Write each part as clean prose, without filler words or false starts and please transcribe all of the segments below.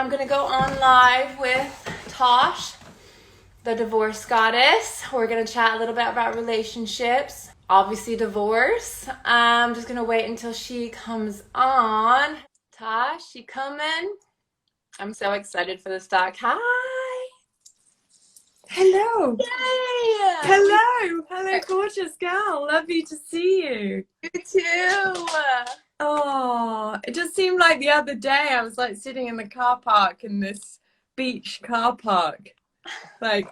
I'm gonna go on live with Tosh, the divorce goddess. We're gonna chat a little bit about relationships, obviously divorce. I'm just gonna wait until she comes on. Tosh, you coming? I'm so excited for this talk. Hi! Hello. Yay! Hello. Hello, gorgeous girl. Lovely to see you. You too! Oh, it just seemed like the other day I was like sitting in the car park in this beach car park, like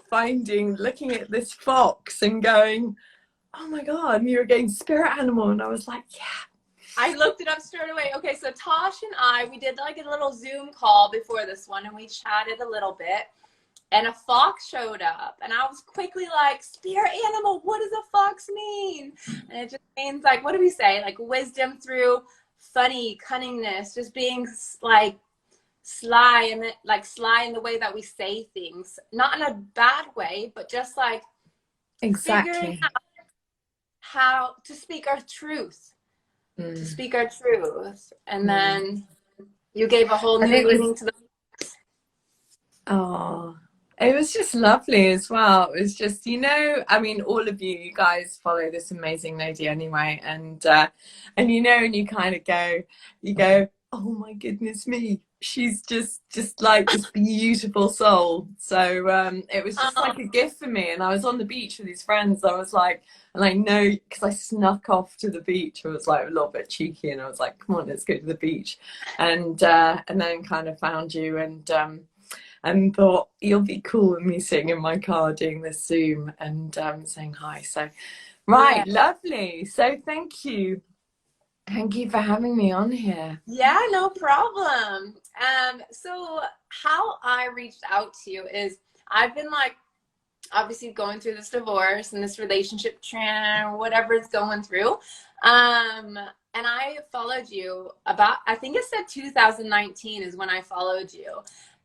looking at this fox and going, oh my God, and you were going spirit animal. And I was like, yeah. I looked it up straight away. Okay, so Tosh and we did like a little Zoom call before this one and we chatted a little bit. And a fox showed up and I was quickly like, spirit animal, what does a fox mean? And it just means like, what do we say? Like wisdom through funny cunningness, just being like sly and like sly in the way that we say things, not in a bad way, but just like figuring Exactly. out how to speak our truth, to speak our truth. And then you gave a whole And new it was, meaning to the. oh, it was just lovely as well. It was just, I mean, all of you guys follow this amazing lady anyway, and and you kind of go, oh my goodness me, she's just like this beautiful soul. So it was just Oh, like a gift for me. And I was on the beach with these friends. I was like, and I know because I snuck off to the beach. I was like a little bit cheeky, and I was like, come on, let's go to the beach, and then kind of found you and thought you'll be cool with me sitting in my car doing this Zoom and saying hi. So, yeah. right, lovely. So thank you for having me on here. Yeah, no problem. So how I reached out to you is I've been like obviously going through this divorce and this relationship trend, whatever it's going through. And I followed you about, I think it said 2019 is when I followed you.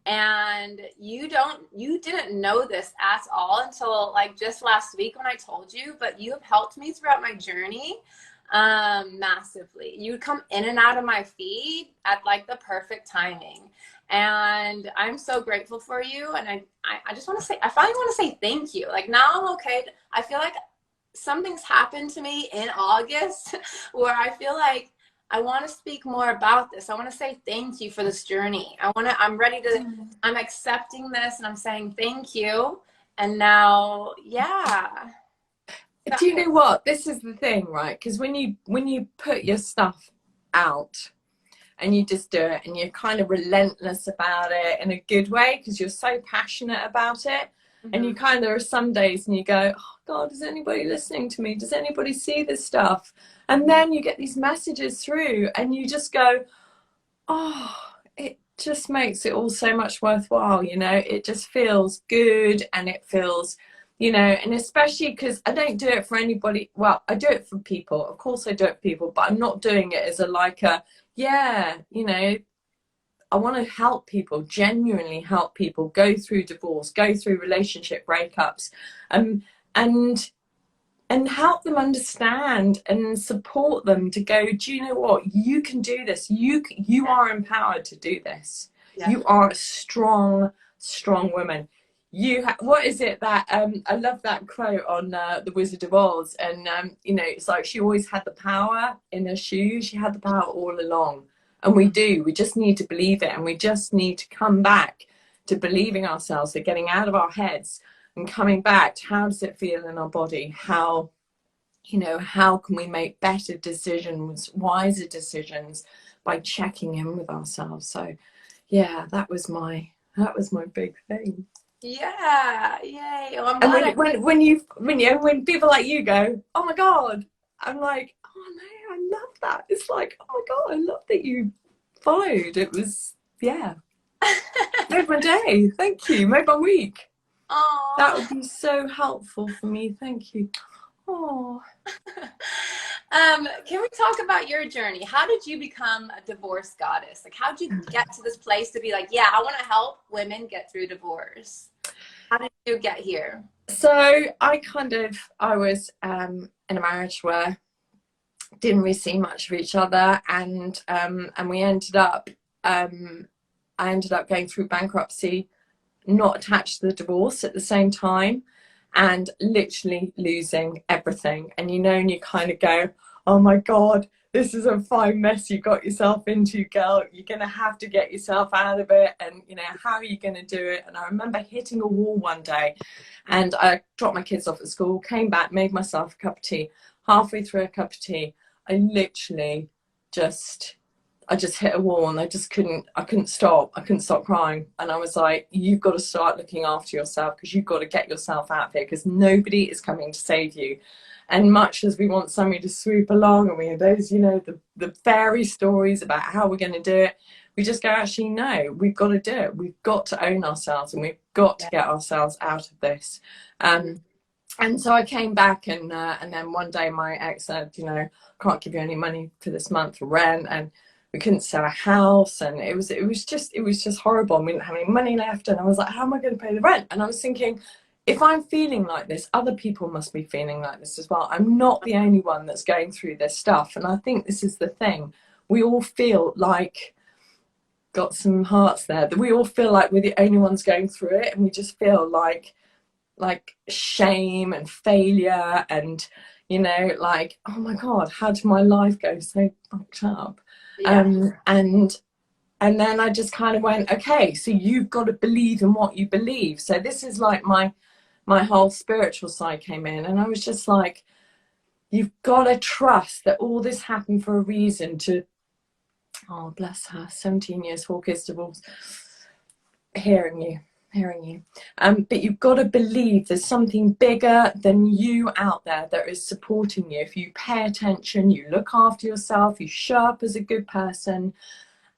And you didn't know this at all until like just last week when I told you, but you have helped me throughout my journey massively. You would come in and out of my feed at like the perfect timing. And I'm so grateful for you. And I just want to say, I finally want to say thank you. Like now I'm okay. I feel like something's happened to me in August where I feel like I want to speak more about this. I want to say thank you for this journey. I'm ready to, I'm accepting this and I'm saying thank you. And now, yeah. Do you know what? This is the thing, right? Because when you put your stuff out and you just do it and you're kind of relentless about it in a good way because you're so passionate about it, and you kind of are some days and you go, oh God, is anybody listening to me? Does anybody see this stuff? And then you get these messages through and you just go, oh, it just makes it all so much worthwhile. It just feels good, and it feels, and especially because I don't do it for anybody. Well, I do it for people, of course I do it for people, but I'm not doing it as yeah, I want to help people, genuinely help people go through divorce, go through relationship breakups, and and help them understand and support them to go, do you know what? You can do this. You are empowered to do this. Yeah. You are a strong, strong woman. What is it that I love that quote on The Wizard of Oz, and it's like she always had the power in her shoes. She had the power all along, and we do. We just need to believe it, and we just need to come back to believing ourselves, to getting out of our heads and coming back to how does it feel in our body, how can we make better decisions, wiser decisions, by checking in with ourselves. So yeah, that was my big thing. Yeah, yay. Well, I'm And glad when people like you go, oh my God, I'm like, oh no, I love that. It's like, oh my God, I love that you followed. It was, yeah, made my day. Thank you. Made my week. That would Oh. be so helpful for me. Thank you. Oh. Can we talk about your journey? How did you become a divorce goddess? Like, how did you get to this place to be like, yeah, I want to help women get through divorce? How did you get here? So I was in a marriage where didn't really see much of each other, and we ended up I ended up going through bankruptcy, not attached to the divorce at the same time, and literally losing everything. And you know, and you kind of go, oh my God, this is a fine mess you got yourself into, girl. You're going to have to get yourself out of it. And, you know, how are you going to do it? And I remember hitting a wall one day, and I dropped my kids off at school, came back, made myself a cup of tea. Halfway through a cup of tea, I literally I just hit a wall, and I couldn't stop. I couldn't stop crying. And I was like, you've got to start looking after yourself, because you've got to get yourself out of here, because nobody is coming to save you. And much as we want somebody to swoop along, and we have those, you know, the fairy stories about how we're going to do it, we just go, actually, no, we've got to do it. We've got to own ourselves, and we've got to get ourselves out of this. And so I came back, and then one day my ex said, you know, can't give you any money for this month for rent, and we couldn't sell a house, and it was just horrible. We didn't have any money left, and I was like, how am I going to pay the rent? And I was thinking, if I'm feeling like this, other people must be feeling like this as well. I'm not the only one that's going through this stuff. And I think this is the thing. We all feel like, got some hearts there, that we all feel like we're the only ones going through it, and we just feel like shame and failure, and, you know, like, oh my God, how did my life go so fucked up? And then I just kind of went, okay, so you've got to believe in what you believe. So this is like my whole spiritual side came in, and I was just like, you've got to trust that all this happened for a reason. To, oh bless her, 17 years, 4 kids, divorce, hearing you. But you've got to believe there's something bigger than you out there that is supporting you. If you pay attention, you look after yourself, you show up as a good person.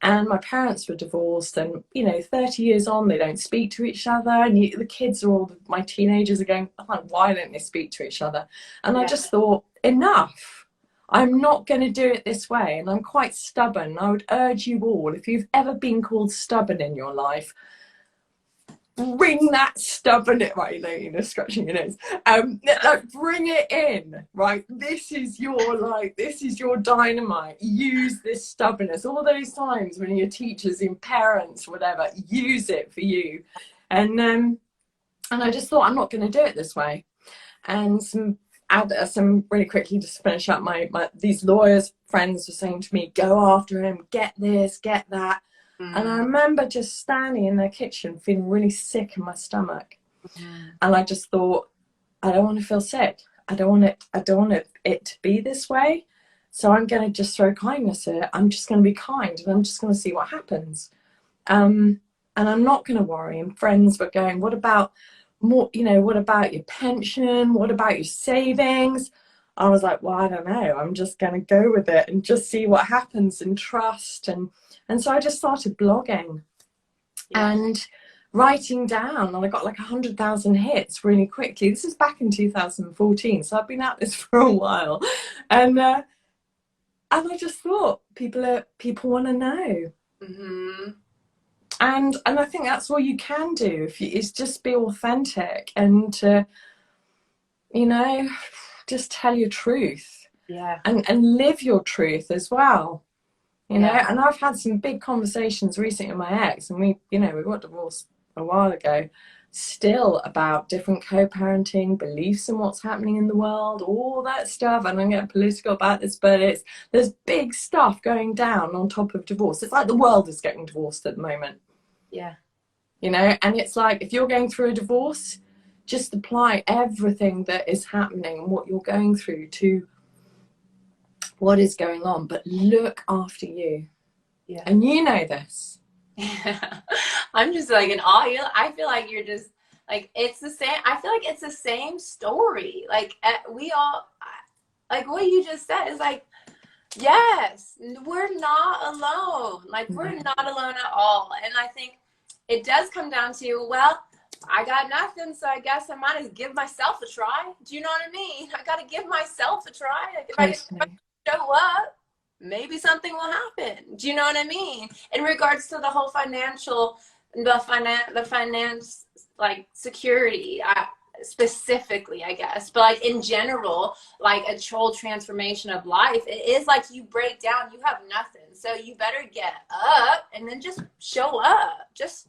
And my parents were divorced, and, you know, 30 years on, they don't speak to each other. And the kids are all, my teenagers are going, oh, why don't they speak to each other? And I just thought, enough. I'm not going to do it this way. And I'm quite stubborn. I would urge you all, if you've ever been called stubborn in your life, bring that stubborn, right, you know, scratching your nose, like, bring it in, right? This is your dynamite. Use this stubbornness. All those times when your teachers, in parents, whatever, use it for you. And I just thought, I'm not going to do it this way. And some really quickly, just to finish up, these lawyers friends were saying to me, go after him, get this, get that. And I remember just standing in their kitchen feeling really sick in my stomach. And I just thought, I don't want to feel sick. I don't want it to be this way. So I'm going to just throw kindness at it. I'm just going to be kind, and I'm just going to see what happens. And I'm not going to worry. And friends were going, what about more, you know, what about your pension? What about your savings? I was like, well, I don't know. I'm just going to go with it and just see what happens, and trust. And so I just started blogging and writing down, and I got like 100,000 hits really quickly. This is back in 2014, so I've been at this for a while. And I just thought, people want to know. And I think that's all you can do, is just be authentic, and you know, just tell your truth. And live your truth as well. You know, and I've had some big conversations recently with my ex, and we got divorced a while ago, still about different co-parenting beliefs and what's happening in the world, all that stuff. And I'm getting political about this, but there's big stuff going down on top of divorce. It's like the world is getting divorced at the moment. You know, and it's like, if you're going through a divorce, just apply everything that is happening and what you're going through to what is going on, but look after you. And you know this. I'm just like in awe. I feel like you're just like, it's the same. I feel like it's the same story. Like, we all, like what you just said is like, yes, we're not alone. Like, we're not alone at all. And I think it does come down to, well, I got nothing, so I guess I might as well give myself a try. Do you know what I mean? I got to give myself a try. Like, if I show up, maybe something will happen. Do you know what I mean? In regards to the whole finance, like, security, specifically, I guess, but like in general, like a troll transformation of life, it is like you break down, you have nothing. So you better get up and then just show up. Just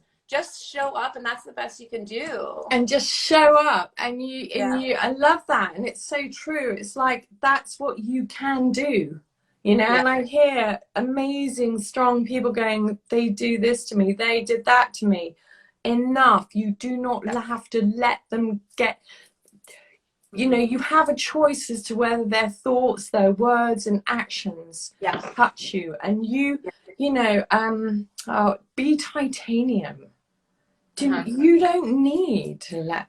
show up, and that's the best you can do. And just show up, and I love that, and it's so true. It's like that's what you can do, you know. And I hear amazing strong people going, they do this to me, they did that to me. Enough. You do not have to let them get, you know, you have a choice as to whether their thoughts, their words and actions touch you. And you know, be titanium. You don't need to let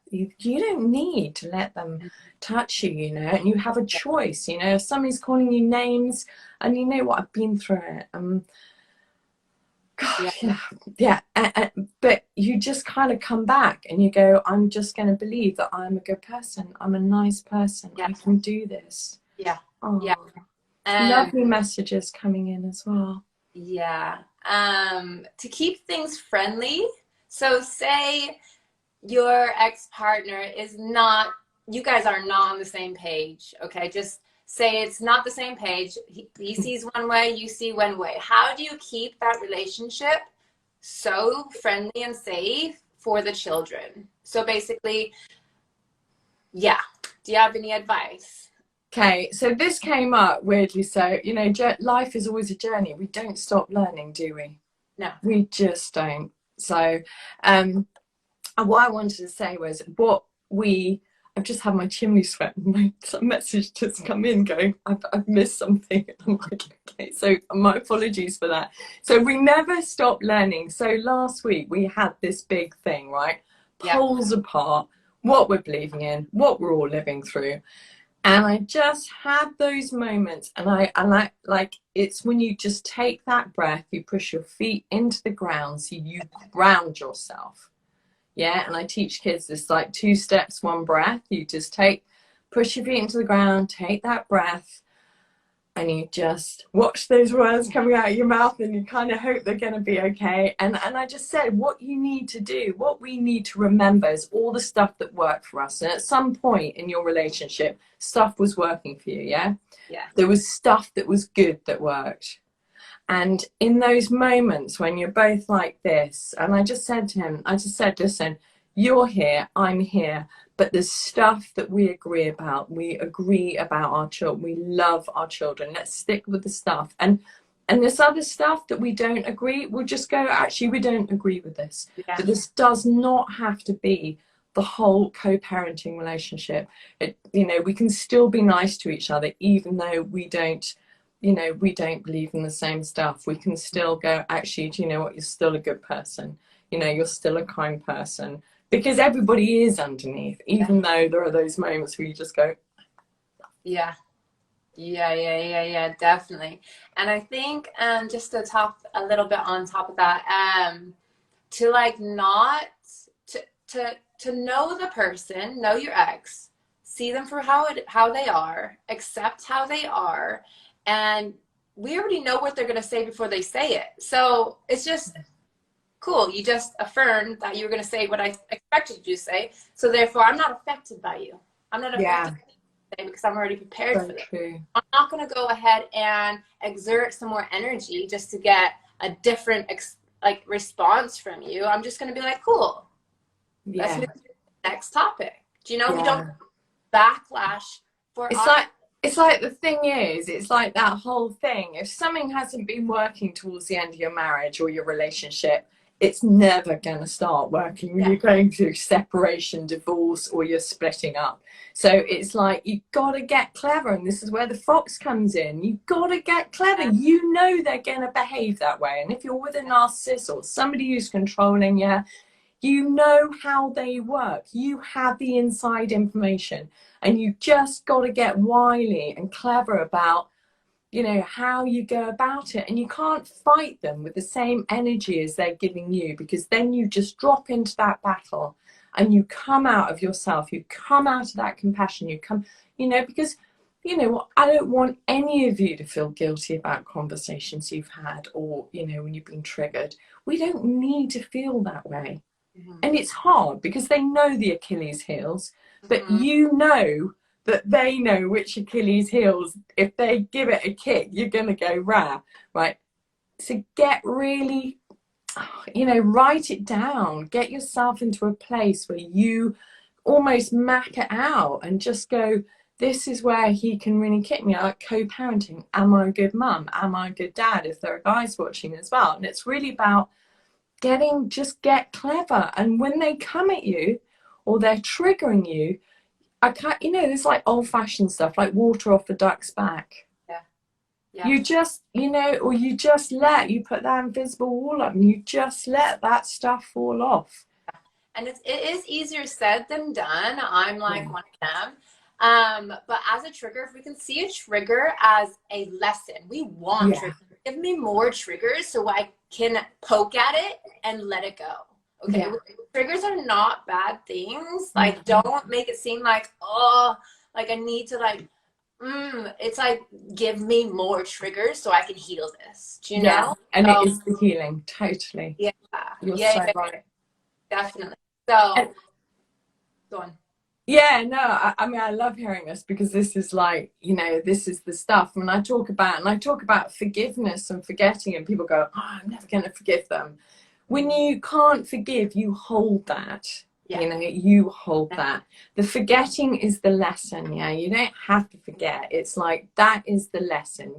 them touch you, you know. And you have a choice, you know. If somebody's calling you names, and you know what, I've been through it. But you just kind of come back and you go, I'm just going to believe that I'm a good person, I'm a nice person, I can do this. Lovely messages coming in as well. To keep things friendly, so say your ex-partner is not, you guys are not on the same page, okay? Just say it's not the same page. He sees one way, you see one way. How do you keep that relationship so friendly and safe for the children? So basically, do you have any advice? Okay, so this came up weirdly. So, you know, life is always a journey. We don't stop learning, do we? No. We just don't. So, what I wanted to say was I've just had my chimney swept, and some message just come in going, I've missed something. I'm like, okay, so my apologies for that. So we never stop learning. So last week we had this big thing, right? Poles apart, what we're believing in, what we're all living through. And I just had those moments, and I like it's when you just take that breath, you push your feet into the ground, so you ground yourself. Yeah, and I teach kids this, like 2 steps, 1 breath. You just push your feet into the ground, take that breath, and you just watch those words coming out of your mouth, and you kind of hope they're going to be okay. And I just said, what you need to do, what we need to remember is all the stuff that worked for us. And at some point in your relationship, stuff was working for you, yeah? There was stuff that was good that worked. And in those moments when you're both like this, and I just said to him, listen, you're here, I'm here, but there's stuff that we agree about. We agree about our children. We love our children. Let's stick with the stuff. And this other stuff that we don't agree, we'll just go, actually, we don't agree with this. But this does not have to be the whole co-parenting relationship. You know, we can still be nice to each other, even though we don't believe in the same stuff. We can still go, actually, do you know what? You're still a good person. You know, you're still a kind person. Because everybody is underneath, even though there are those moments where you just go. Definitely. And I think just to talk a little bit on top of that, to like not to know the person, know your ex, see them for how they are, accept how they are, and we already know what they're going to say before they say it. So it's just cool. You just affirmed that you were going to say what I expected you to say. So therefore, I'm not affected by you. I'm not affected by you because I'm already prepared for it. I'm not going to go ahead and exert some more energy just to get a different response from you. I'm just going to be like, cool. Let's move to the next topic. Do you know, we don't backlash for It's like the thing is, it's like that whole thing. If something hasn't been working towards the end of your marriage or your relationship, it's never going to start working when you're going through separation, divorce, or you're splitting up. So it's like, you've got to get clever. And this is where the fox comes in. You've got to get clever. You know they're going to behave that way. And if you're with a narcissist or somebody who's controlling you, you know how they work. You have the inside information, and you just got to get wily and clever about, you know, how you go about it. And you can't fight them with the same energy as they're giving you, because then you just drop into that battle and you come out of yourself. You come out of that compassion. You come, you know, because, you know, I don't want any of you to feel guilty about conversations you've had, or, you know, when you've been triggered. We don't need to feel that way. And it's hard because they know the Achilles heels, but you know that they know which Achilles heels. If they give it a kick, you're going to go rah, right? So get really, you know, write it down. Get yourself into a place where you almost map it out and just go, this is where he can really kick me. Like co-parenting. Am I a good mum? Am I a good dad? If there are guys watching as well. And it's really about just get clever. And when they come at you or they're triggering you, I can't, you know, there's like old fashioned stuff like water off a duck's back. Yeah. You just, you know, or you put that invisible wall up and you just let that stuff fall off. And it is easier said than done. I'm like one of them. But as a trigger, if we can see a trigger as a lesson, we want triggers. Give me more triggers so I can poke at it and let it go. Okay. Yeah. Triggers are not bad things. Like, don't make it seem like, oh, like I need to like, it's like, give me more triggers so I can heal this. Do you know? And it is the healing. Totally. Yeah. You're so right. Definitely. So, go on. Yeah, no, I mean, I love hearing this because this is like, you know, this is the stuff. When I talk about forgiveness and forgetting, and people go, oh, I'm never going to forgive them. When you can't forgive, you hold that. You know, you hold that. The forgetting is the lesson. Yeah, you don't have to forget. It's like, that is the lesson.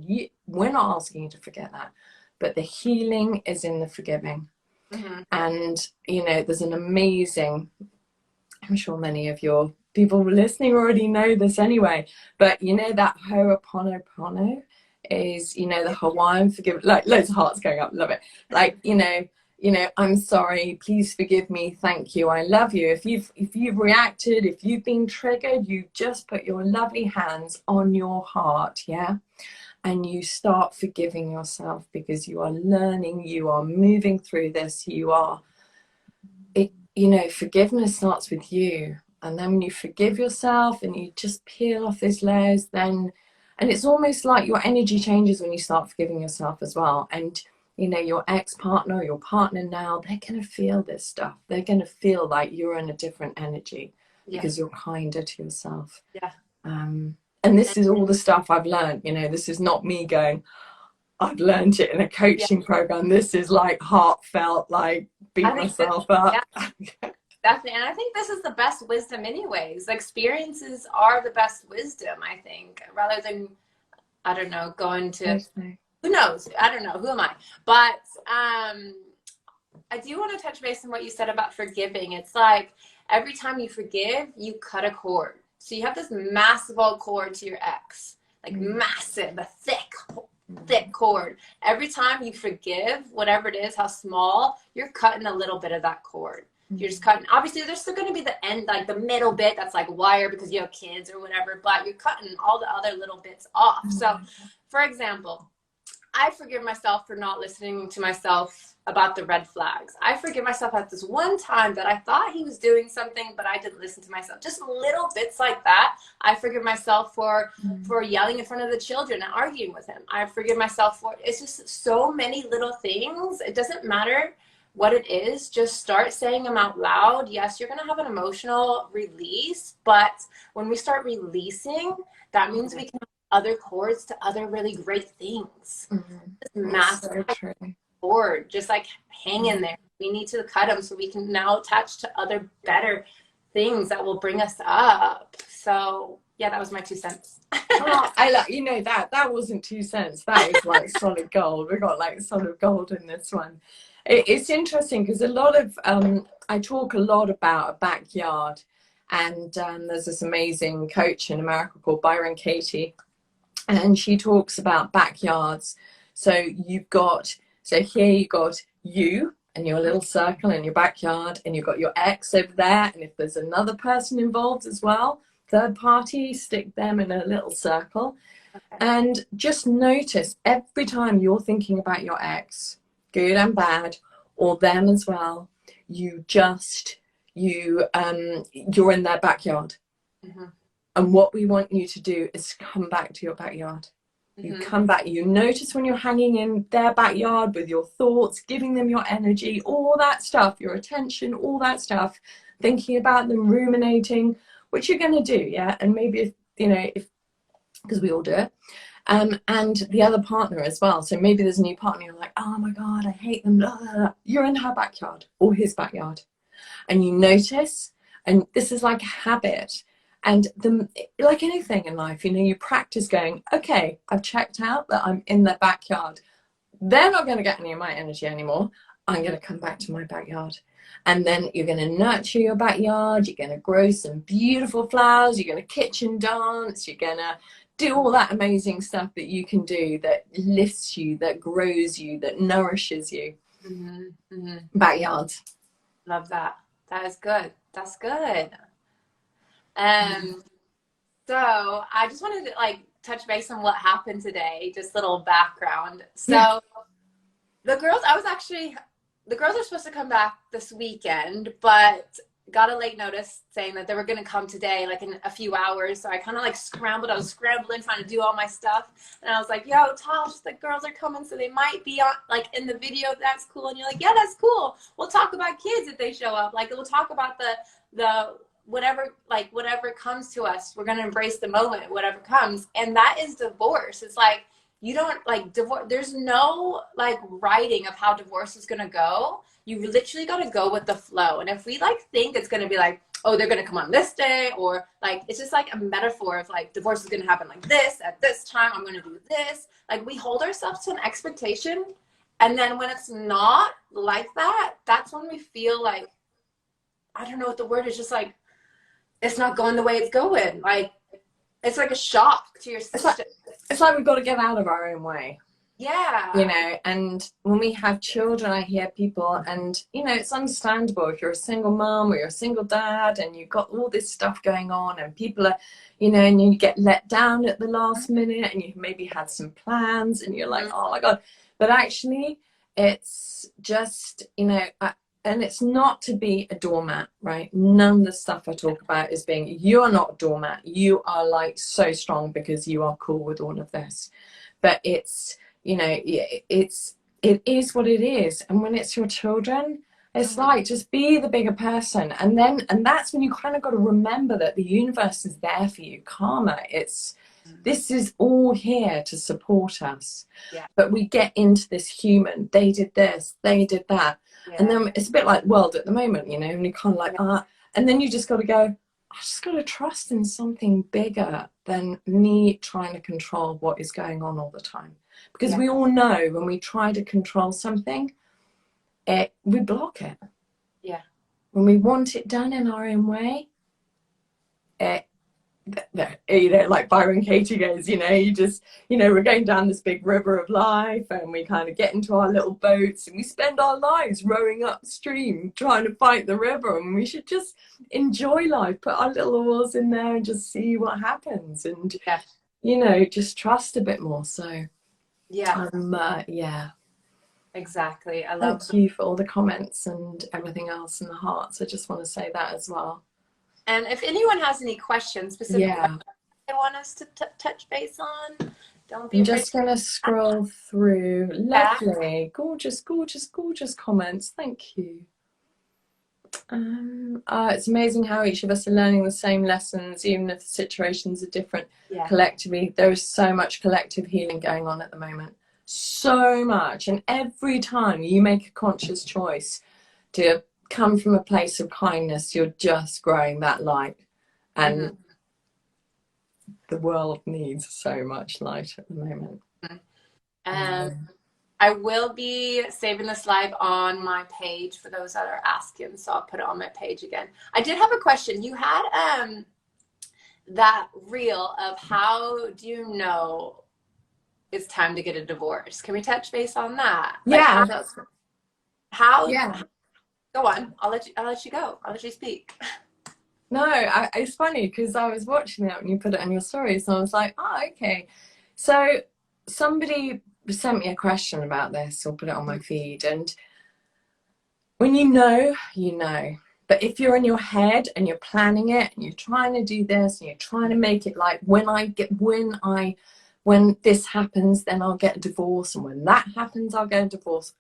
We're not asking you to forget that, but the healing is in the forgiving. And, you know, there's an amazing, I'm sure many of your people listening already know this anyway, but you know that Ho'oponopono is, you know, the Hawaiian forgive, like loads of hearts going up, love it. Like, you know, I'm sorry, please forgive me, thank you, I love you. If you've reacted, if you've been triggered, you just put your lovely hands on your heart, yeah? And you start forgiving yourself because you are learning, you are moving through this, you know, forgiveness starts with you. And then when you forgive yourself and you just peel off those layers, and it's almost like your energy changes when you start forgiving yourself as well. And, you know, your ex-partner, your partner now, they're going to feel this stuff. They're going to feel like you're in a different energy because you're kinder to yourself. And this is all the stuff I've learned, you know, this is not me going, I've learned it in a coaching program. This is like heartfelt, like beat myself up. Definitely. And I think this is the best wisdom anyways. Experiences are the best wisdom, I think, rather than, I don't know, going to, who knows? I don't know. Who am I? But I do want to touch base on what you said about forgiving. It's like every time you forgive, you cut a cord. So you have this massive old cord to your ex, like massive, a thick cord. Every time you forgive, whatever it is, how small, you're cutting a little bit of that cord. You're just cutting. Obviously, there's still going to be the end, like the middle bit that's like wire because you have kids or whatever, but you're cutting all the other little bits off. So, for example, I forgive myself for not listening to myself about the red flags. I forgive myself at this one time that I thought he was doing something, but I didn't listen to myself. Just little bits like that. I forgive myself for yelling in front of the children and arguing with him. I forgive myself for, it's just so many little things. It doesn't matter what it is, just start saying them out loud. Yes, you're going to have an emotional release, but when we start releasing, that means we can have other cords to other really great things. Massive cord, just like hanging there. We need to cut them so we can now attach to other better things that will bring us up. So yeah, that was my 2 cents. I like, you know, that wasn't 2 cents. That is like solid gold. We got like solid gold in this one. It's interesting because a lot of I talk a lot about a backyard, and there's this amazing coach in America called Byron Katie, and she talks about backyards. So here you got you and your little circle in your backyard, and you've got your ex over there, and if there's another person involved as well, third party, stick them in a little circle. And just notice every time you're thinking about your ex, good and bad, or them as well, you're in their backyard. And what we want you to do is come back to your backyard. You come back, you notice when you're hanging in their backyard with your thoughts, giving them your energy, all that stuff, your attention, all that stuff, thinking about them, ruminating. which you're going to do, yeah. And maybe if you know, if because we all do it, and the other partner as well. So maybe there's a new partner, you're like, oh my god, I hate them. Blah, blah, blah. You're in her backyard or his backyard, and you notice, and this is like a habit. And like anything in life, you know, you practice going, okay, I've checked out that I'm in their backyard. They're not going to get any of my energy anymore. I'm going to come back to my backyard. And then you're going to nurture your backyard. You're going to grow some beautiful flowers. You're going to kitchen dance. You're going to do all that amazing stuff that you can do that lifts you, that grows you, that nourishes you. Backyard. Love that. That is good. That's good. So I just wanted to like touch base on what happened today, just little background. So the girls are supposed to come back this weekend, but got a late notice saying that they were going to come today, like in a few hours. So I kind of like scrambled. I was scrambling, trying to do all my stuff. And I was like, yo, Tosh, the girls are coming. So they might be on like in the video. That's cool. And you're like, yeah, that's cool. We'll talk about kids if they show up. Like we'll talk about the whatever comes to us. We're going to embrace the moment, whatever comes. And that is divorce. It's like, you don't like divorce. There's no like writing of how divorce is going to go. You literally got to go with the flow. And if we like think it's going to be like, oh, they're going to come on this day, or like, it's just like a metaphor of like divorce is going to happen like this at this time. I'm going to do this. Like we hold ourselves to an expectation. And then when it's not like that, that's when we feel like, I don't know what the word is, just like, it's not going the way it's going. Like, it's like a shock to your system. It's like we've got to get out of our own way. Yeah. You know, and when we have children, I hear people, and, you know, it's understandable if you're a single mom or you're a single dad and you've got all this stuff going on and people are, you know, and you get let down at the last minute and you maybe had some plans and you're like, oh my God. But actually, it's just, you know, and it's not to be a doormat, right? None of the stuff I talk about is being, you are not a doormat. You are like so strong because you are cool with all of this. But it's, you know, it is what it is. And when it's your children, it's like, just be the bigger person. And that's when you kind of got to remember that the universe is there for you. Karma, this is all here to support us. Yeah. But we get into this human, they did this, they did that. Yeah. And then it's a bit like world at the moment, you know, and you kind of like, and then you just got to go, I just got to trust in something bigger than me trying to control what is going on all the time. Because we all know when we try to control something, we block it. Yeah. When we want it done in our own way, you know, like Byron Katie goes, you know, you just, you know, we're going down this big river of life and we kind of get into our little boats and we spend our lives rowing upstream trying to fight the river, and we should just enjoy life, put our little oars in there and just see what happens, and you know, just trust a bit more. So yeah, exactly. I love thank you for all the comments and everything else and the hearts. I just want to say that as well. And if anyone has any questions specifically they want us to touch base on, don't be I'm just going to scroll through. Lovely, gorgeous, gorgeous, gorgeous comments. Thank you. It's amazing how each of us are learning the same lessons, even if the situations are different. Collectively, there is so much collective healing going on at the moment. So much. And every time you make a conscious choice to come from a place of kindness, you're just growing that light. And the world needs so much light at the moment. I will be saving this live on my page for those that are asking, so I'll put it on my page again. I did have a question. You had that reel of how do you know it's time to get a divorce? Can we touch base on that? Yeah. Like how go on. I'll let you go. I'll let you speak. No, it's funny because I was watching it when you put it on your stories, and I was like, oh, okay. So somebody sent me a question about this, or put it on my feed, and when you know, you know. But if you're in your head and you're planning it and you're trying to do this and you're trying to make it like when this happens, then I'll get a divorce, and when that happens, I'll get a divorce.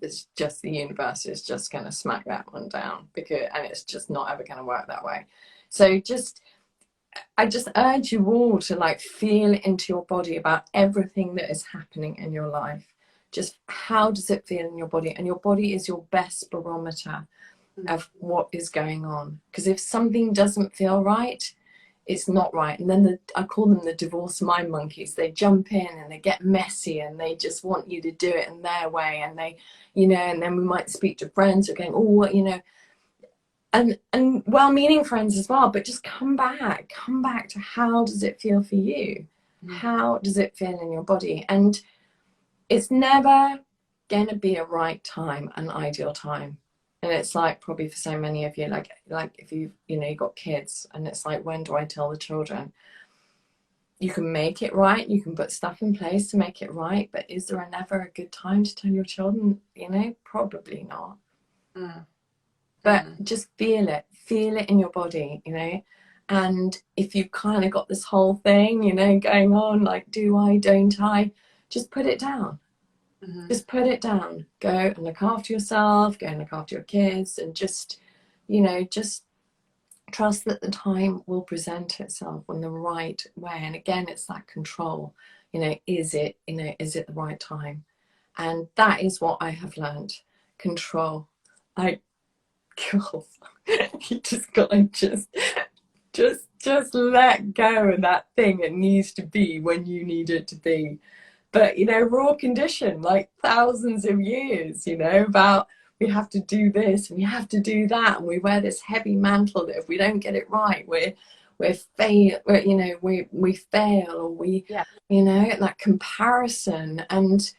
It's just the universe is just going to smack that one down, and it's just not ever going to work that way. So just I just urge you all to like feel into your body about everything that is happening in your life. Just how does it feel in your body? And your body is your best barometer of what is going on. Because if something doesn't feel right, it's not right. And then I call them the divorce mind monkeys. They jump in and they get messy and they just want you to do it in their way. And they, you know, and then we might speak to friends who are going, oh, you know, and well-meaning friends as well, but just come back to how does it feel for you? How does it feel in your body? And it's never gonna be a right time, an ideal time. And it's like probably for so many of you, like if you know, you've got kids and it's like, when do I tell the children? You can make it right, you can put stuff in place to make it right, but is there never a good time to tell your children? You know, probably not. But just feel it in your body, you know. And if you've kind of got this whole thing, you know, going on, like, do I, don't I, just put it down. Just put it down. Go and look after yourself, go and look after your kids, and just, you know, just trust that the time will present itself in the right way. And again, it's that control, you know, is it the right time? And that is what I have learned. Control. You just gotta just let go of that thing. It needs to be when you need it to be. But you know, raw condition, like thousands of years, you know, about we have to do this and we have to do that, and we wear this heavy mantle that if we don't get it right, we fail, or we, you know, that comparison. And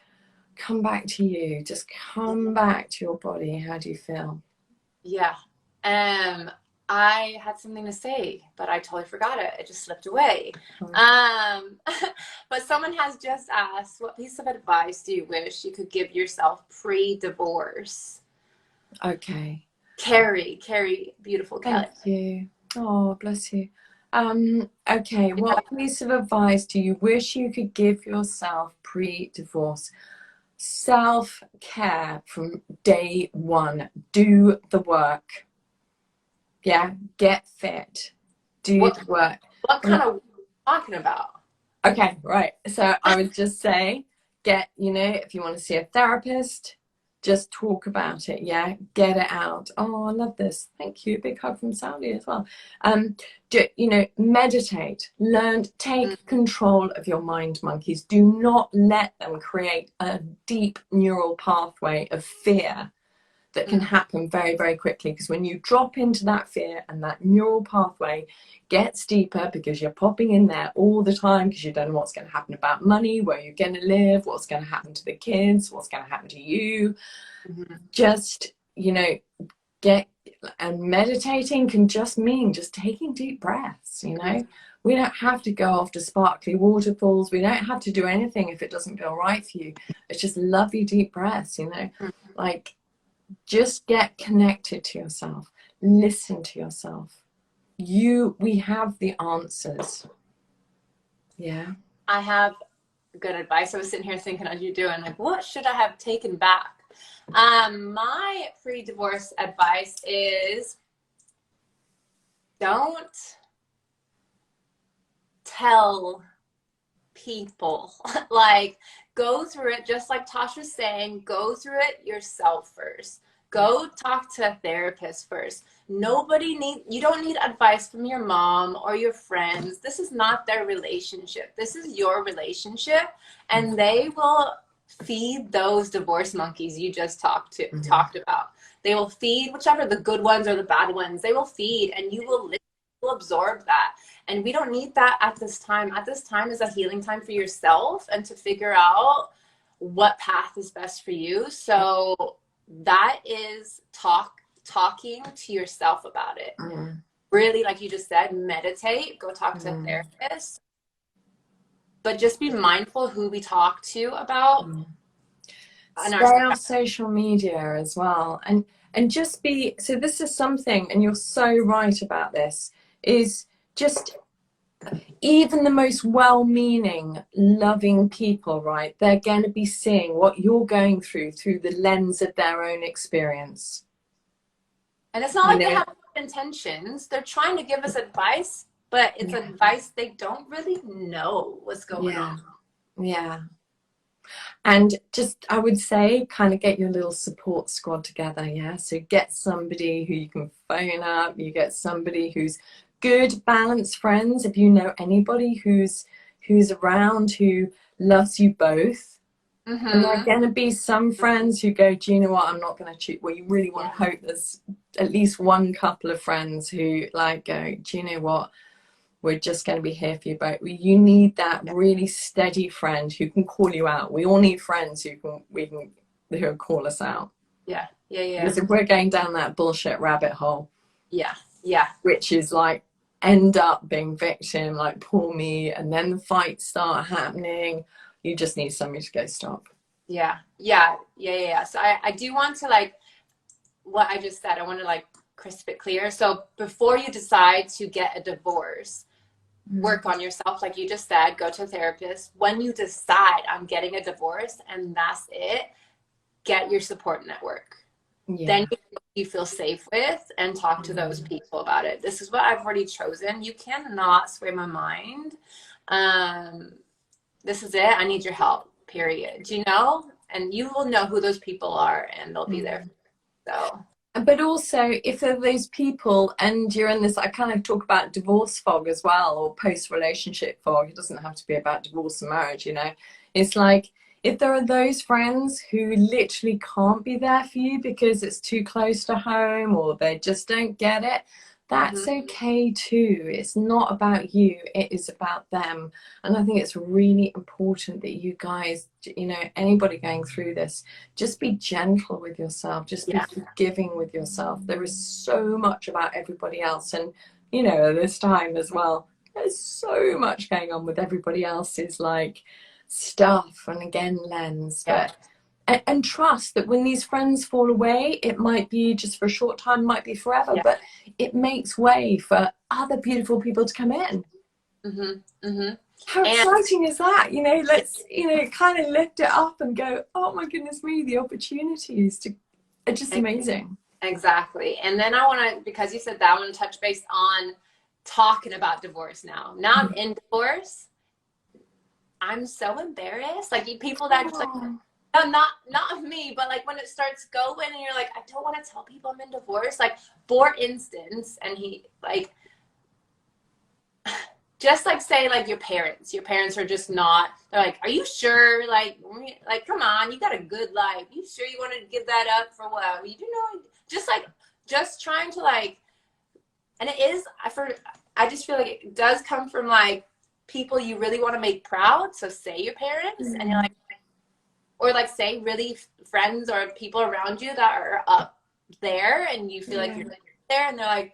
come back to you. Just come back to your body. How do you feel? Yeah. I had something to say, but I totally forgot it. It just slipped away. But someone has just asked, what piece of advice do you wish you could give yourself pre-divorce? Okay. Carrie, beautiful Kelly. Thank you. Oh, bless you. Okay, what piece of advice do you wish you could give yourself pre-divorce? Self-care from day one. Do the work. Yeah, get fit. Do the work. What kind of talking about? Okay, right. So I would just say, you know, if you want to see a therapist, just talk about it. Yeah, get it out. Oh, I love this. Thank you. Big hug from Saudi as well. You know, meditate, learn, take control of your mind monkeys. Do not let them create a deep neural pathway of fear that can happen very, very quickly. Because when you drop into that fear and that neural pathway gets deeper, because you're popping in there all the time, because you don't know what's going to happen about money, where you're going to live, what's going to happen to the kids, what's going to happen to you. Just, you know, and meditating can just mean just taking deep breaths, you know. We don't have to go off to sparkly waterfalls. We don't have to do anything if it doesn't feel right for you. It's just lovely deep breaths, you know. Like, just get connected to yourself. Listen to yourself. We have the answers. Yeah. I have good advice. I was sitting here thinking, as you're doing, like, what should I have taken back? My pre-divorce advice is don't tell people. Like, go through it, just like Tosh was saying, go through it yourself first. Go talk to a therapist first. You don't need advice from your mom or your friends. This is not their relationship. This is your relationship, and they will feed those divorce monkeys you just talked about. They will feed whichever, the good ones or the bad ones. They will feed, and you will listen, you will absorb that. And we don't need that at this time. At this time is a healing time for yourself and to figure out what path is best for you. So that is talking to yourself about it. Really, like you just said, meditate, go talk to a therapist. But just be mindful who we talk to about. Stay on social media as well. And just be, so this is something, and you're so right about this, is just even the most well-meaning, loving people, right? They're going to be seeing what you're going through the lens of their own experience. And it's not like they have intentions. They're trying to give us advice, but it's advice they don't really know what's going on. Yeah. And just, I would say, kind of get your little support squad together. Yeah. So get somebody who you can phone up. You get somebody who's good, balanced friends. If you know anybody who's around, who loves you both. And there are going to be some friends who go, do you know what, I'm not going to choose. Well, you really want to hope there's at least one couple of friends who like go, do you know what, we're just going to be here for you both. You need that really steady friend who can call you out. We all need friends who can call us out. Yeah. Because if we're going down that bullshit rabbit hole, which is like end up being victim, like poor me, and then the fights start happening, you just need somebody to go stop. So I do want to, like what I just said, I want to like crisp it clear. So before you decide to get a divorce, work on yourself, like you just said, go to a therapist. When you decide I'm getting a divorce and that's it, get your support network. Then you feel safe with, and talk to those people about it. This is what I've already chosen. You cannot sway my mind. This is it. I need your help, period. You know? And you will know who those people are, and they'll be there. So. But also, if there are those people and you're in this, I kind of talk about divorce fog as well, or post-relationship fog. It doesn't have to be about divorce and marriage, you know. It's like, if there are those friends who literally can't be there for you because it's too close to home, or they just don't get it, that's okay too. It's not about you, it is about them. And I think it's really important that you guys, you know, anybody going through this, just be gentle with yourself, just be forgiving with yourself. There is so much about everybody else, and you know, at this time as well, there's so much going on with everybody else's like stuff, and again, lens, but and trust that when these friends fall away, it might be just for a short time, might be forever, but it makes way for other beautiful people to come in. How exciting is that? You know, let's, you know, kind of lift it up and go, oh my goodness me, the opportunities are just amazing. Exactly. And then I want to, because you said that, I want to touch base on talking about divorce now. Now I'm in divorce. I'm so embarrassed. Like, you people that just like, no, not of me, but like when it starts going and you're like, I don't want to tell people I'm in divorce. Like, for instance, and he like, just like say like your parents are just not, they're like, are you sure? Like, come on, you got a good life. You sure you want to give that up for what? You know, just trying to like, and it is, I just feel like it does come from like people you really want to make proud. So say your parents, and you're like, or like say really friends or people around you that are up there, and you feel like you're there, and they're like,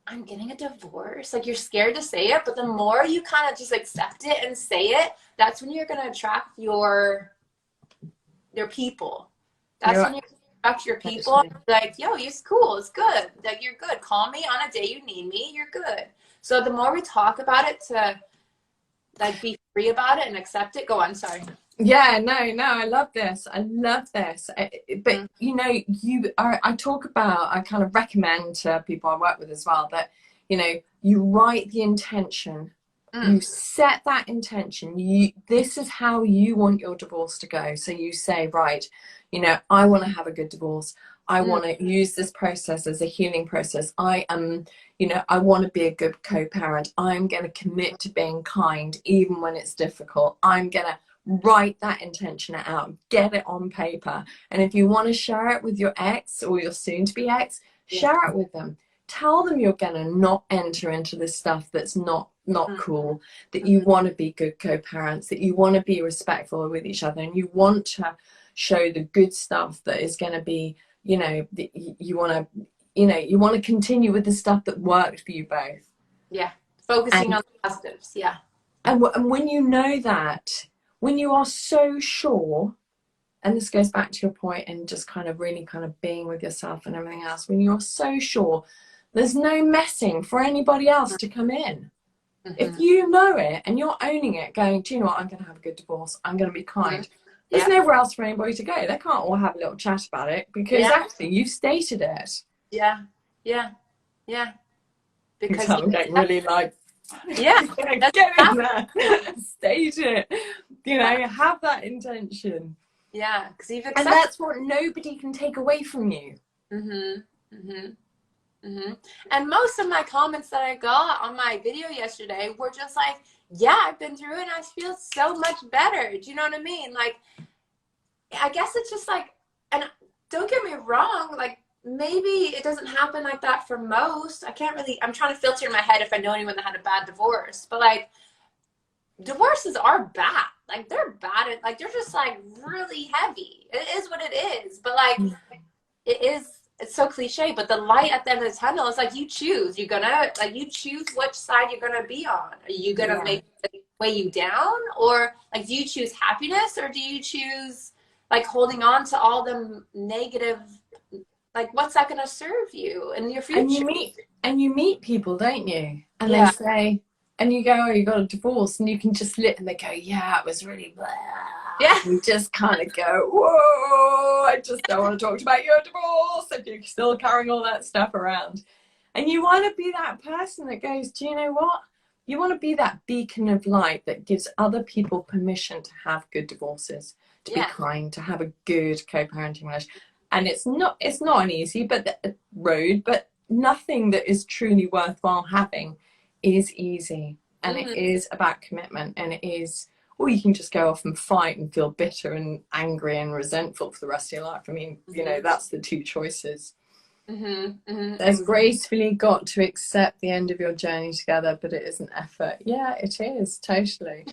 I'm getting a divorce. Like, you're scared to say it, but the more you kind of just accept it and say it, that's when you're going to attract your people. That's when you attract your people. Like, yo, it's cool. It's good. Like, you're good. Call me on a day you need me. You're good. So the more we talk about it, to like be free about it and accept it. Go on. Sorry. Yeah, no, I love this. But you know, I talk about, I kind of recommend to people I work with as well, that, you know, you write the intention, you set that intention, this is how you want your divorce to go. So you say, right, you know, I want to have a good divorce. I want to use this process as a healing process. I am, you know, I want to be a good co-parent. I'm going to commit to being kind, even when it's difficult. I'm going to write that intention out, get it on paper. And if you want to share it with your ex or your soon-to-be ex, share it with them. Tell them you're going to not enter into this stuff that's not cool, that you want to be good co-parents, that you want to be respectful with each other, and you want to show the good stuff that is going to be, you know, you want to continue with the stuff that worked for you both. Yeah, focusing on the positives. Yeah. And when you know that, when you are so sure, and this goes back to your point and just kind of really kind of being with yourself and everything else, when you're so sure, there's no messing for anybody else to come in. If you know it and you're owning it, going, do you know what, I'm going to have a good divorce, I'm going to be kind. There's nowhere else for anybody to go. They can't all have a little chat about it, because actually you've stated it. Yeah. because So I'm getting really like, yeah, get in there, stage it, you know, have that intention. Yeah, because you've And accepted. that's what nobody can take away from you. And most of my comments that I got on my video yesterday were just like, yeah, I've been through it and I feel so much better. Do you know what I mean? Like, I guess it's just like, and don't get me wrong, like, maybe it doesn't happen like that for most. I can't really, I'm trying to filter in my head if I know anyone that had a bad divorce, but like, divorces are bad. Like, they're bad. Like, they're just like really heavy. It is what it is. But like, it is, it's so cliche, but the light at the end of the tunnel is like, you choose. You're gonna, like, you choose which side you're gonna be on. Are you gonna make it weigh you down? Or like, do you choose happiness, or do you choose like holding on to all the negative, like, what's that gonna serve you in your future? And you meet people, don't you? And they say, and you go, oh, you got a divorce, and you can just and they go, yeah, it was really blah. Yeah. You just kind of go, whoa, I just don't want to talk about your divorce if you're still carrying all that stuff around. And you want to be that person that goes, do you know what? You want to be that beacon of light that gives other people permission to have good divorces, to be kind, to have a good co-parenting relationship. And it's not an easy road, but nothing that is truly worthwhile having is easy. And it is about commitment, and it is, or you can just go off and fight and feel bitter and angry and resentful for the rest of your life. I mean, you know, that's the two choices. There's gracefully got to accept the end of your journey together, but it is an effort. Yeah, it is, totally.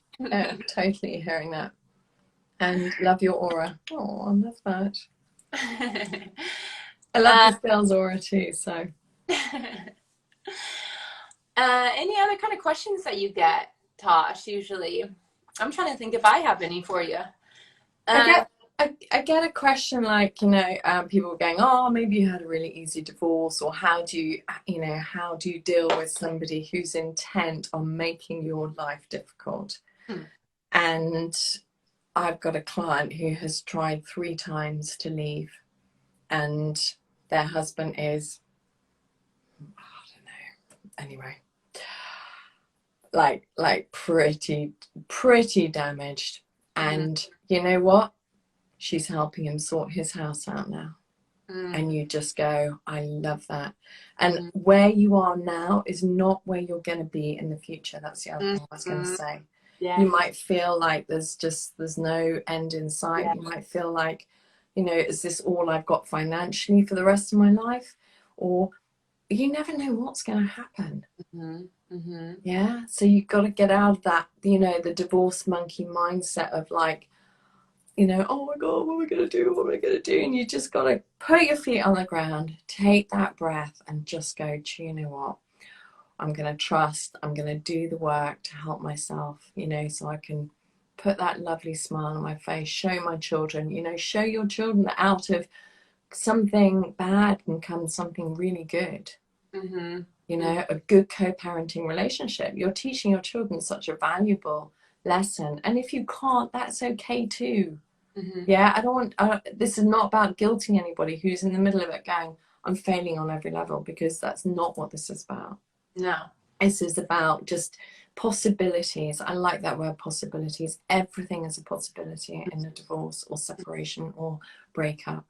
Totally hearing that. And love your aura. Oh, I love that. I love this girl's aura too, so. Any other kind of questions that you get, Tosh, usually? I'm trying to think if I have any for you. I get a question like, you know, people going, oh, maybe you had a really easy divorce, or how do you deal with somebody who's intent on making your life difficult? And I've got a client who has tried 3 times to leave, and their husband is, I don't know, anyway, like pretty damaged. And you know what? She's helping him sort his house out now. And you just go, I love that. And where you are now is not where you're going to be in the future. That's the other thing I was going to say. You might feel like there's no end in sight. You might feel like, you know, is this all I've got financially for the rest of my life? Or you never know what's going to happen. Yeah. So you've got to get out of that, you know, the divorce monkey mindset of like, you know, oh my God, what am I going to do? What am I going to do? And you just got to put your feet on the ground, take that breath, and just go, do you know what? I'm going to trust. I'm going to do the work to help myself, you know, so I can put that lovely smile on my face, show my children, you know, show your children that out of something bad can come something really good. You know, a good co-parenting relationship. You're teaching your children such a valuable lesson. And if you can't, that's okay too. Yeah, this is not about guilting anybody who's in the middle of it going, I'm failing on every level, because that's not what this is about. No. This is about just possibilities. I like that word, possibilities. Everything is a possibility in a divorce or separation or breakup.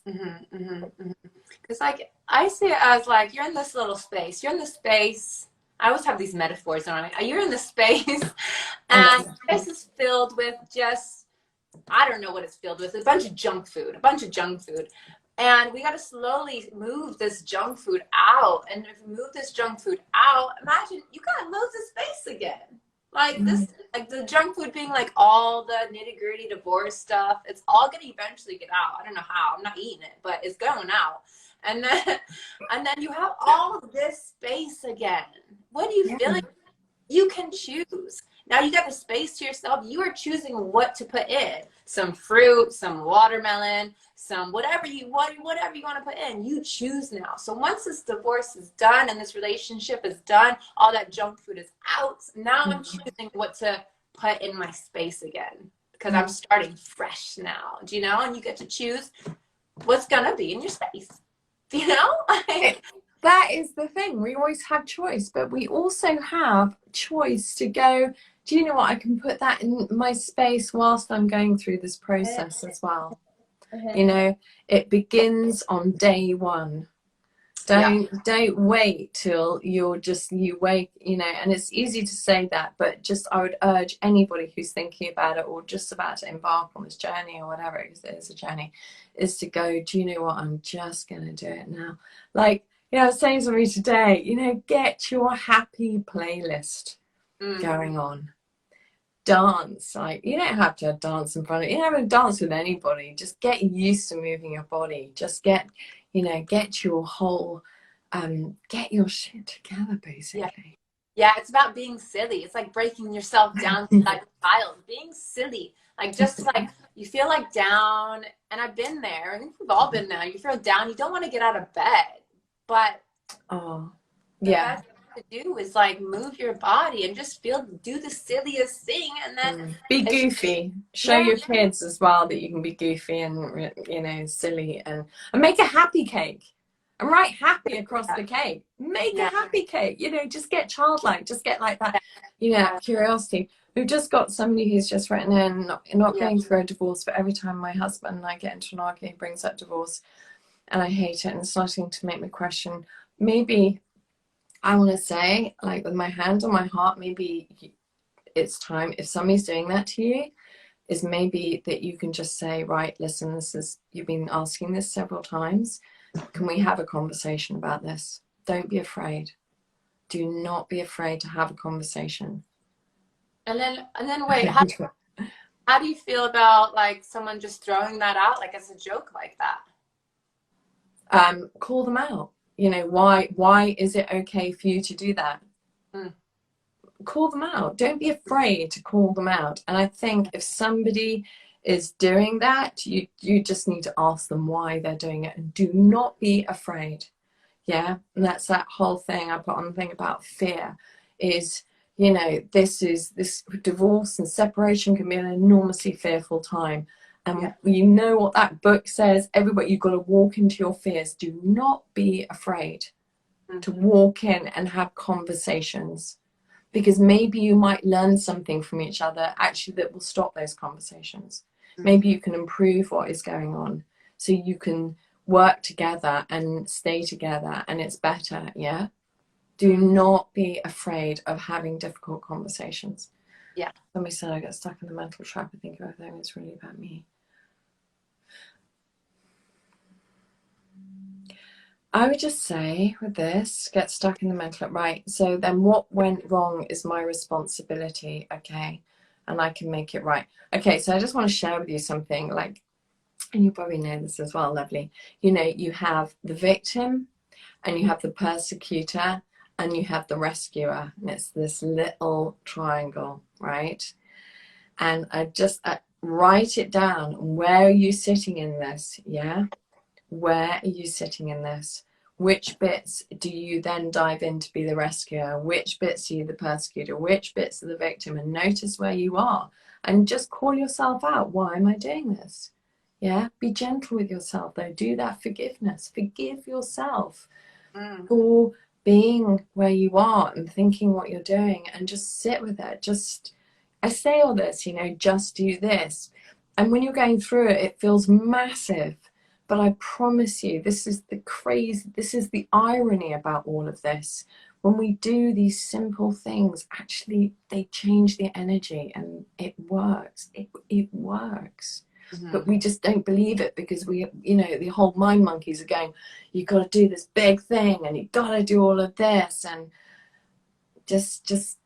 Because like, I see it as like, you're in this little space. You're in the space. I always have these metaphors on it. You're in the space, and this is filled with just, I don't know what it's filled with. A bunch of junk food. And we got to slowly move this junk food out. And if we move this junk food out, imagine you got loads of space again. Like this, like the junk food being like all the nitty gritty divorce stuff. It's all going to eventually get out. I don't know how. I'm not eating it, but it's going out. And then you have all this space again. What do you feel like? You can choose. Now you got the space to yourself. You are choosing what to put in. Some fruit, some watermelon, some whatever you want to put in. You choose now. So once this divorce is done and this relationship is done, all that junk food is out. Now I'm choosing what to put in my space again, because I'm starting fresh now. Do you know? And you get to choose what's gonna be in your space. You know? that is the thing. We always have choice, but we also have choice to go, do you know what? I can put that in my space whilst I'm going through this process as well. You know, it begins on day one. Don't wait till you wake, you know, and it's easy to say that, but just I would urge anybody who's thinking about it or just about to embark on this journey or whatever it is a journey, is to go, do you know what, I'm just gonna do it now. Like, you know, I was saying to me today, you know, get your happy playlist going on. Dance, like, you don't have to dance in front of you, don't have to dance with anybody, just get used to moving your body, just get, you know, get your whole get your shit together, basically. Yeah, it's about being silly. It's like breaking yourself down to like a child, being silly. Like, just like you feel like down, and I've been there, and we've all been there. You feel down, you don't want to get out of bed, but the best thing to do is like move your body and just do the silliest thing, and then be goofy. Show your kids as well that you can be goofy and, you know, silly, and make a happy cake. And write happy across the cake. Make a happy cake. You know, just get childlike. Just get like that, you know, curiosity. We've just got somebody who's just written in, not going through a divorce, but every time my husband and I get into an argument, he brings up divorce, and I hate it, and it's starting to make me question. Maybe I want to say, like, with my hand on my heart, maybe it's time, if somebody's doing that to you, is maybe that you can just say, right, listen, you've been asking this several times. Can we have a conversation about this? Don't be afraid. Do not be afraid to have a conversation. And then wait, how do you feel about like someone just throwing that out like as a joke like that? Call them out. You know, why is it okay for you to do that? Call them out. Don't be afraid to call them out. And I think if somebody is doing that, you just need to ask them why they're doing it, and do not be afraid. And that's that whole thing I put on the thing about fear is, you know, this divorce and separation can be an enormously fearful time, and you know what that book says, everybody, you've got to walk into your fears. Do not be afraid to walk in and have conversations, because maybe you might learn something from each other actually that will stop those conversations. Maybe you can improve what is going on, so you can work together and stay together, and it's better. Do not be afraid of having difficult conversations. Somebody said I got stuck in the mental trap. I think everything is really about me. I would just say with this, get stuck in the mental, right? So then what went wrong is my responsibility, okay? And I can make it right. Okay, so I just want to share with you something, like, and you probably know this as well, lovely. You know, you have the victim, and you have the persecutor, and you have the rescuer. And it's this little triangle, right? And I just write it down. Where are you sitting in this? Where are you sitting in this? Which bits do you then dive in to be the rescuer? Which bits are you the persecutor? Which bits are the victim? And notice where you are, and just call yourself out. Why am I doing this? Be gentle with yourself though. Do that forgiveness. Forgive yourself for being where you are and thinking what you're doing, and just sit with it. I say all this, you know, just do this. And when you're going through it, it feels massive. But I promise you, this is the irony about all of this. When we do these simple things, actually, they change the energy, and it works. It works. But we just don't believe it, because we, you know, the whole mind monkeys are going, you've got to do this big thing, and you've got to do all of this. And just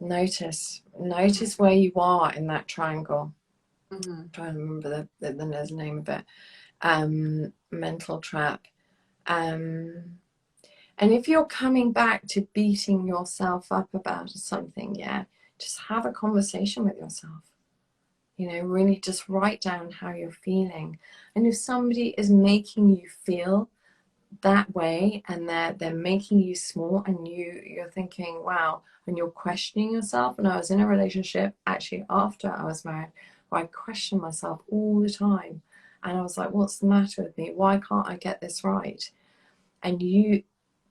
notice where you are in that triangle. I'm trying to remember the name of it. Mental trap. And if you're coming back to beating yourself up about something, just have a conversation with yourself. You know, really just write down how you're feeling. And if somebody is making you feel that way, and they're making you small, and you're thinking, wow, and you're questioning yourself. And I was in a relationship actually after I was married where I questioned myself all the time. And I was like, what's the matter with me? Why can't I get this right? And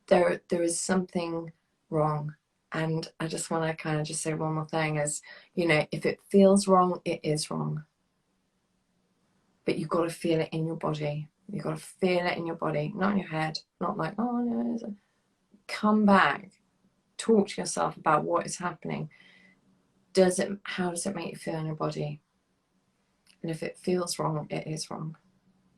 there is something wrong. And I just want to kind of just say one more thing is, you know, if it feels wrong, it is wrong. But you've got to feel it in your body. You've got to feel it in your body, not in your head. Not like, oh no. Come back, talk to yourself about what is happening. How does it make you feel in your body? And if it feels wrong, it is wrong.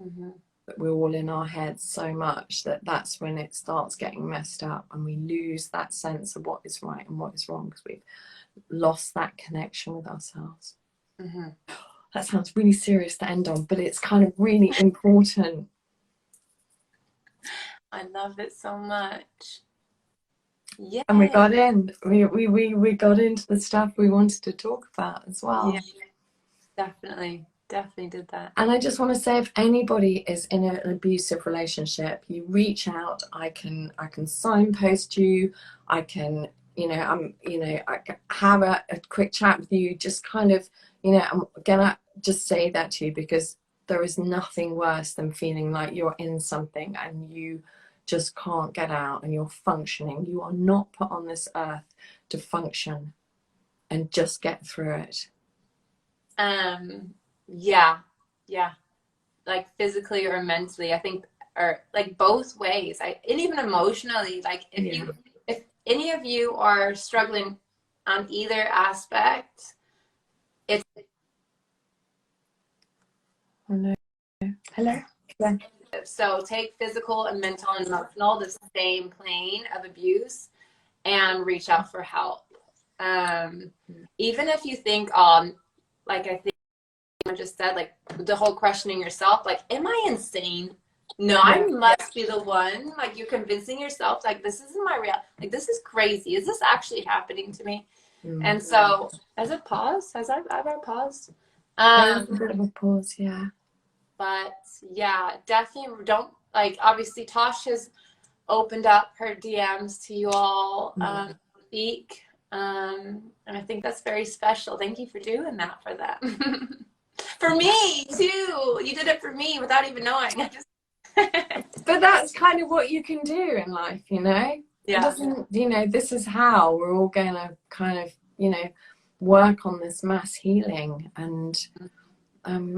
Mm-hmm. But we're all in our heads so much that that's when it starts getting messed up, and we lose that sense of what is right and what is wrong because we've lost that connection with ourselves. Mm-hmm. That sounds really serious to end on, but it's kind of really important. I love it so much. Yeah. And we got into the stuff we wanted to talk about as well. Yeah, definitely did that. And I just want to say, if anybody is in an abusive relationship, you reach out. I can signpost you. I can, I can have a quick chat with you. Just kind of, I'm gonna just say that to you, because there is nothing worse than feeling like you're in something and you just can't get out, and you're functioning. You are not put on this earth to function and just get through it. Yeah, like physically or mentally, I think, or like both ways. And even emotionally, like if any of you are struggling on either aspect, it's Hello. Yeah. So take physical and mental and emotional, the same plane of abuse, and reach out for help. Even if you think, like I think I just said, like the whole questioning yourself, like, am I insane? No, I must be the one. Like, you're convincing yourself, like, this isn't my real, like, this is crazy. Is this actually happening to me? And so, has it paused? Have I paused? There's a bit of a pause, yeah. But yeah, definitely don't, like, obviously Tosh has opened up her DMs to you all, speak. And I think that's very special. Thank you for doing that for them. For me too. You did it for me without even knowing. But that's kind of what you can do in life, Yeah. It doesn't, this is how we're all going to kind of, work on this mass healing, and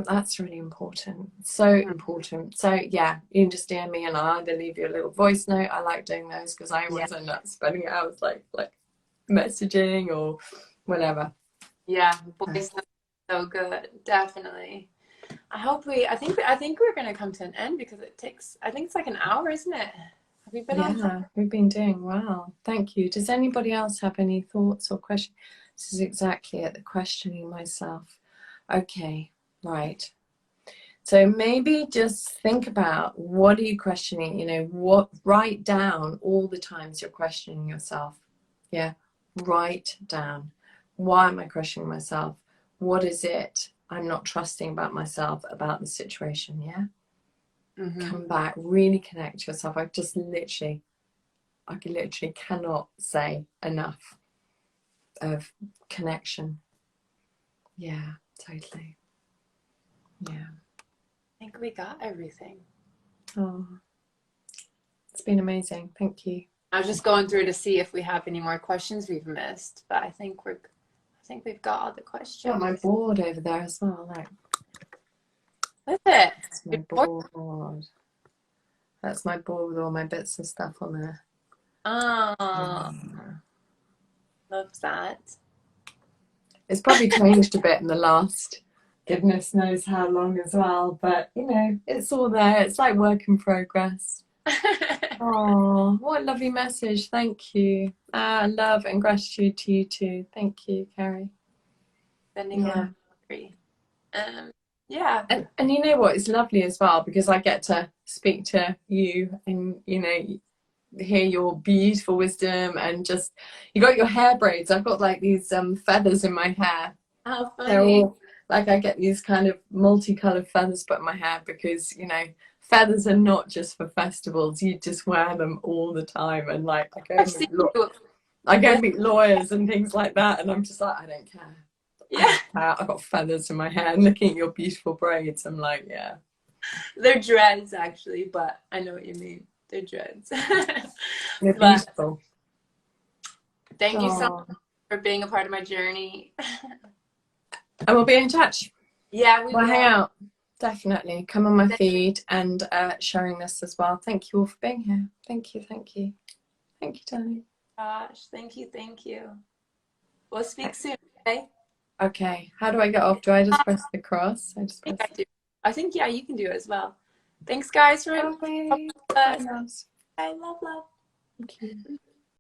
that's really important. So important. So yeah, you can just DM me and I'll either leave you a little voice note. I like doing those because I always end up spending hours like messaging or whatever. Yeah, voice note is so good. Definitely. I think we're gonna come to an end because I think it's like an hour, isn't it? Have we been on? We've been doing well. Thank you. Does anybody else have any thoughts or questions? This is exactly at the questioning myself. Okay, right. So maybe just think about, what are you questioning? Write down all the times you're questioning yourself. Yeah, write down. Why am I questioning myself? What is it I'm not trusting about myself, about the situation? Yeah. Come back, really connect to yourself. I literally cannot say enough of connection. Yeah, totally. Yeah. I think we got everything. Oh, it's been amazing. Thank you. I was just going through to see if we have any more questions we've missed, but I think we've got all the questions. Got my board over there as well. Like, what's it? That's my board. That's my board with all my bits and stuff on there. Oh, love that. It's probably changed a bit in the last goodness knows how long as well, but it's all there. It's like work in progress. Oh, what a lovely message. Thank you. Love and gratitude to you too. Thank you, Carrie. Sending love. Yeah. And you know what? It's lovely as well because I get to speak to you and, hear your beautiful wisdom, and just, you got your hair braids. I've got like these feathers in my hair. How funny. They're all, like, I get these kind of multicolored feathers put in my hair because, feathers are not just for festivals. You just wear them all the time. And like, I go meet lawyers and things like that, and I'm just like, I don't care. Yeah. I've got feathers in my hair, and looking at your beautiful braids, I'm like, yeah. They're dreads actually, but I know what you mean. They're dreads. You're But beautiful. thank you so much Oh. for being a part of my journey. And we'll be in touch. Yeah, we We'll will. hang out. Definitely. Come on my feed and sharing this as well. Thank you all for being here. Thank you, thank you. Thank you, darling. Gosh, thank you, thank you. We'll speak soon, okay? Okay, how do I get off? Do I just press the cross? I just I think press. I do. I think, yeah, you can do it as well. Thanks, guys, for Bye. us. Bye, I love, love. Thank you.